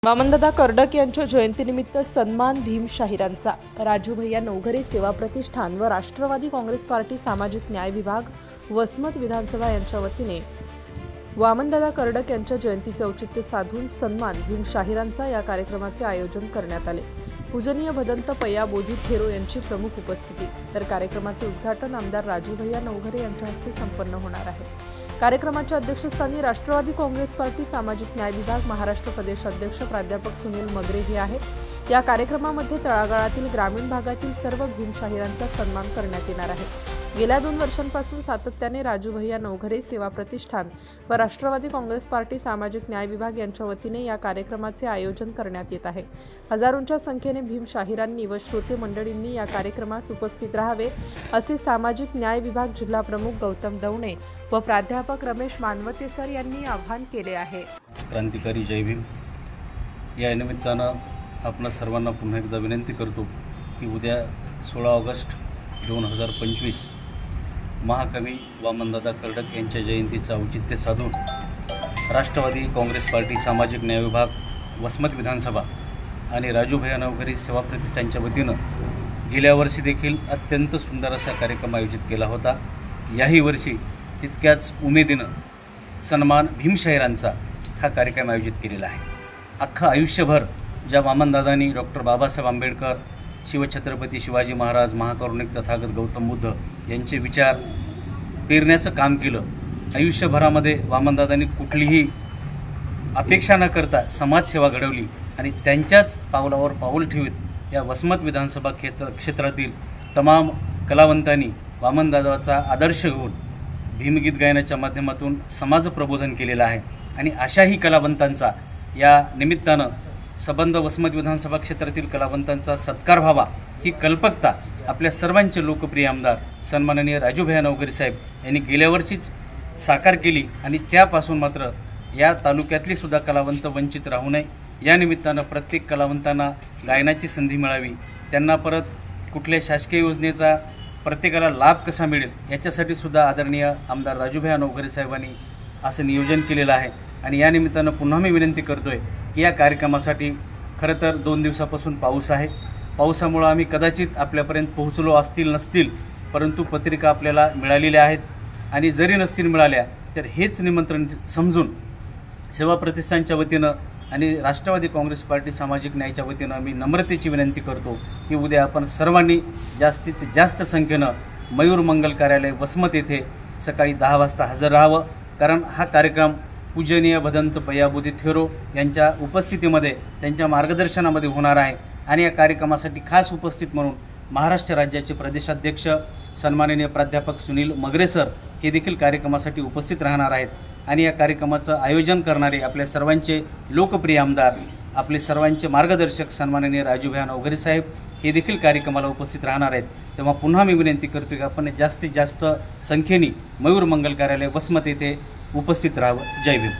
वामनदादा कर्डक यांच्या जयंतीनिमित्त सन्मान भीमशाहिरांचा राजू भैया नवघरे सेवा प्रतिष्ठान व राष्ट्रवादी काँग्रेस पार्टी सामाजिक न्याय विभाग वसमत विधानसभा यांच्या वतीने वामनदादा कर्डक यांच्या जयंतीचे औचित्य साधून सन्मान भीमशाहिरांचा या कार्यक्रमाचे आयोजन करण्यात आले। पूजनीय भदंत पय्या बोधी थेरो यांची प्रमुख उपस्थिती, तर कार्यक्रमाचे उद्घाटन आमदार राजू भैया नवघरे यांच्या हस्ते संपन्न होणार आहे। कार्यक्रमाच्या अध्यक्षस्थानी राष्ट्रवादी काँग्रेस पार्टी सामाजिक न्याय विभाग महाराष्ट्र प्रदेश अध्यक्ष प्राध्यापक सुनील मगरे हे आहेत। या कार्यक्रमामध्ये तळागाळातील ग्रामीण भागातील सर्व भीमशाहिरांचा सन्मान करण्यात येणार आहे। गेल्या 2 वर्षांपासून सातत्याने राजू भैया नवघरे सेवा प्रतिष्ठान व राष्ट्रवादी काँग्रेस पार्टी सामाजिक न्याय विभाग यांच्या वतीने या कार्यक्रमाचे आयोजन करण्यात येत आहे। हजारोंच्या संख्येने भीमशाहिरांनी व श्रोते मंडळींनी या कार्यक्रमास उपस्थित राहावे असे सामाजिक न्याय विभाग जिल्हा प्रमुख गौतम दवणे व प्राध्यापक रमेश मानवते सर यांनी आवाहन केले आहे। क्रांतिकारी जय भीम या निमित्तानं आपण सर्वांना पुन्हा एकदा विनंती करतो की उद्या 16 ऑगस्ट 2025 महाकवी वामनदादा कर्डक यांच्या जयंतीचं औचित्य साधून राष्ट्रवादी काँग्रेस पार्टी सामाजिक न्याय विभाग वसमत विधानसभा आणि राजू भैया नवघरे सेवा प्रतिष्ठानच्या वतीनं गेल्या वर्षी देखील अत्यंत सुंदर असा कार्यक्रम आयोजित केला होता। याही वर्षी तितक्याच उमेदीनं सन्मान भीमशाहिरांचा हा कार्यक्रम आयोजित केलेला आहे। अख्खं आयुष्यभर ज्या वामनदादांनी डॉक्टर बाबासाहेब आंबेडकर, शिवछत्रपती शिवाजी महाराज, महाकरुणिक तथागत गौतम बुद्ध यांचे विचार पेरण्याचं काम केलं। आयुष्यभरामध्ये वामनदादांनी कुठलीही अपेक्षा न करता समाजसेवा घडवली आणि त्यांच्याच पावलावर पाऊल ठेवत या वसमत विधानसभा क्षेत्रातील तमाम कलावंतांनी वामनदादाचा आदर्श घेऊन भीमगीत गायनाच्या माध्यमातून समाज प्रबोधन केलेलं आहे। आणि अशाही कलावंतांचा या निमित्तानं संबंध वसमत विधानसभा क्षेत्रातील कलावंतांचा सत्कार व्हावा ही कल्पकता आपल्या सर्वांचे लोकप्रिय आमदार सन्माननीय राजू भैया नवघरे साहेब यांनी गेल्या वर्षीच साकार केली आणि त्यापासून मात्र या तालुक्यातली सुद्धा कलावंत वंचित राहू नये, या निमित्तानं प्रत्येक कलावंतांना गायनाची संधी मिळावी, त्यांना परत कुठल्या शासकीय योजनेचा प्रत्येकाला लाभ कसा मिळेल याच्यासाठी सुद्धा आदरणीय आमदार राजू भैया नवघरे साहेबांनी असं नियोजन केलेलं आहे। आणि या निमित्तानं पुन्हा मी विनंती करतोय की या कार्यक्रमासाठी खरं तर 2 दिवसापासून पाऊस आहे। पावसामुळे आम्ही कदाचित आपल्यापर्यंत पोहोचलो असतील नसतील, परंतु पत्रिका आपल्याला मिळालेल्या आहेत आणि जरी नसतील मिळाल्या तर हेच निमंत्रण समजून सेवा प्रतिष्ठानच्या वतीनं आणि राष्ट्रवादी काँग्रेस पार्टी सामाजिक न्यायाच्या वतीनं आम्ही नम्रतेची विनंती करतो की उद्या आपण सर्वांनी जास्तीत जास्त संख्येनं मयूर मंगल कार्यालय वसमत येथे सकाळी 10 वाजता हजर राहावं, कारण हा कार्यक्रम पूजनीय भदंत पय्या बोधी थेरो यांच्या उपस्थितीमध्ये, त्यांच्या मार्गदर्शनामध्ये होणार आहे। आणि या कार्यक्रमासाठी खास उपस्थित म्हणून महाराष्ट्र राज्याचे प्रदेशाध्यक्ष सन्माननीय प्राध्यापक सुनील मगरे सर हे देखील कार्यक्रमासाठी उपस्थित राहणार आहेत। आणि या कार्यक्रमाचं आयोजन करणारे आपल्या सर्वांचे लोकप्रिय आमदार, आपले सर्वांचे मार्गदर्शक सन्माननीय राजू भैया नवघरे साहेब हे देखील कार्यक्रमाला उपस्थित राहणार आहेत। तेव्हा पुन्हा मी विनंती करतो की आपण जास्तीत जास्त संख्येने मयूर मंगल कार्यालय वसमत येथे उपस्थित राहावं। जय भीम।